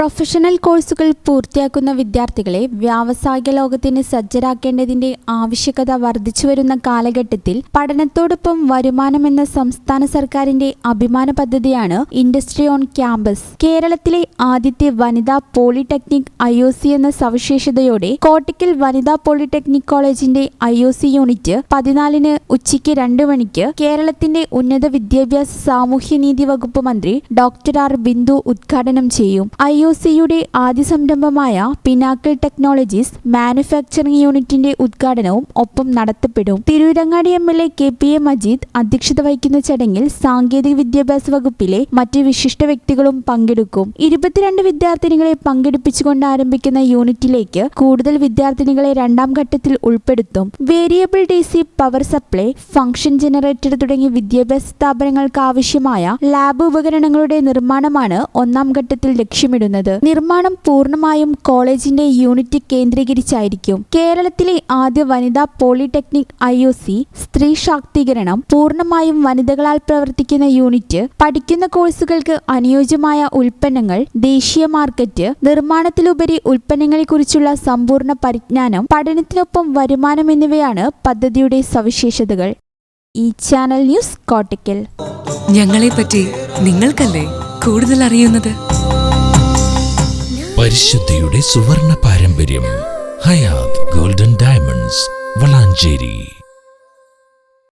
Professional കോഴ്സുകൾ പൂർത്തിയാക്കുന്ന വിദ്യാർത്ഥികളെ വ്യാവസായിക ലോകത്തിന് സജ്ജരാക്കേണ്ടതിന്റെ ആവശ്യകത വർദ്ധിച്ചുവരുന്ന കാലഘട്ടത്തിൽ പഠനത്തോടൊപ്പം വരുമാനമെന്ന സംസ്ഥാന സർക്കാരിന്റെ അഭിമാന പദ്ധതിയാണ് ഇൻഡസ്ട്രി ഓൺ ക്യാമ്പസ്. കേരളത്തിലെ ആദ്യത്തെ വനിതാ പോളിടെക്നിക് IOC എന്ന സവിശേഷതയോടെ കോട്ടയ്ക്കൽ വനിതാ പോളിടെക്നിക് കോളേജിന്റെ IOC യൂണിറ്റ് 14-ന് ഉച്ചയ്ക്ക് 2 മണിക്ക് കേരളത്തിന്റെ ഉന്നത വിദ്യാഭ്യാസ സാമൂഹ്യനീതി വകുപ്പ് മന്ത്രി ഡോക്ടർ ആർ ബിന്ദു ഉദ്ഘാടനം ചെയ്യും. IOCയുടെ ആദ്യ സംരംഭമായ പിനാക്കിൾ ടെക്നോളജീസ് മാനുഫാക്ചറിംഗ് യൂണിറ്റിന്റെ ഉദ്ഘാടനവും ഒപ്പം നടത്തപ്പെടും. തിരൂരങ്ങാടി MLA KPA മജീദ് അധ്യക്ഷത വഹിക്കുന്ന ചടങ്ങിൽ സാങ്കേതിക വിദ്യാഭ്യാസ വകുപ്പിലെ മറ്റ് വിശിഷ്ട വ്യക്തികളും പങ്കെടുക്കും. 22 വിദ്യാർത്ഥിനികളെ പങ്കെടുപ്പിച്ചുകൊണ്ട് ആരംഭിക്കുന്ന യൂണിറ്റിലേക്ക് കൂടുതൽ വിദ്യാർത്ഥിനികളെ രണ്ടാം ഘട്ടത്തിൽ ഉൾപ്പെടുത്തും. Variable DC power supply, function generator തുടങ്ങിയ വിദ്യാഭ്യാസ സ്ഥാപനങ്ങൾക്ക് ആവശ്യമായ ലാബ് ഉപകരണങ്ങളുടെ നിർമ്മാണമാണ് ഒന്നാം ഘട്ടത്തിൽ ലക്ഷ്യമിടുന്നത്. നിർമ്മാണം പൂർണ്ണമായും കോളേജിന്റെ യൂണിറ്റ് കേന്ദ്രീകരിച്ചായിരിക്കും. കേരളത്തിലെ ആദ്യ വനിതാ പോളിടെക്നിക് IOC സ്ത്രീ ശാക്തീകരണം, പൂർണ്ണമായും വനിതകളാൽ പ്രവർത്തിക്കുന്ന യൂണിറ്റ്, പഠിക്കുന്ന കോഴ്സുകൾക്ക് അനുയോജ്യമായ ഉൽപ്പന്നങ്ങൾ, ദേശീയ മാർക്കറ്റ്, നിർമ്മാണത്തിലുപരി ഉൽപ്പന്നങ്ങളെക്കുറിച്ചുള്ള സമ്പൂർണ്ണ പരിജ്ഞാനം, പഠനത്തിനൊപ്പം വരുമാനം എന്നിവയാണ് പദ്ധതിയുടെ സവിശേഷതകൾ. ഈ ചാനൽ ന്യൂസ് കോട്ടയ്ക്കൽ. ഞങ്ങളെപ്പറ്റി നിങ്ങൾക്കല്ലേ കൂടുതൽ അറിയുന്നത്? പരിശുദ്ധിയുടെ സുവർണ പാരമ്പര്യം. Hayath golden diamonds, Valanchery.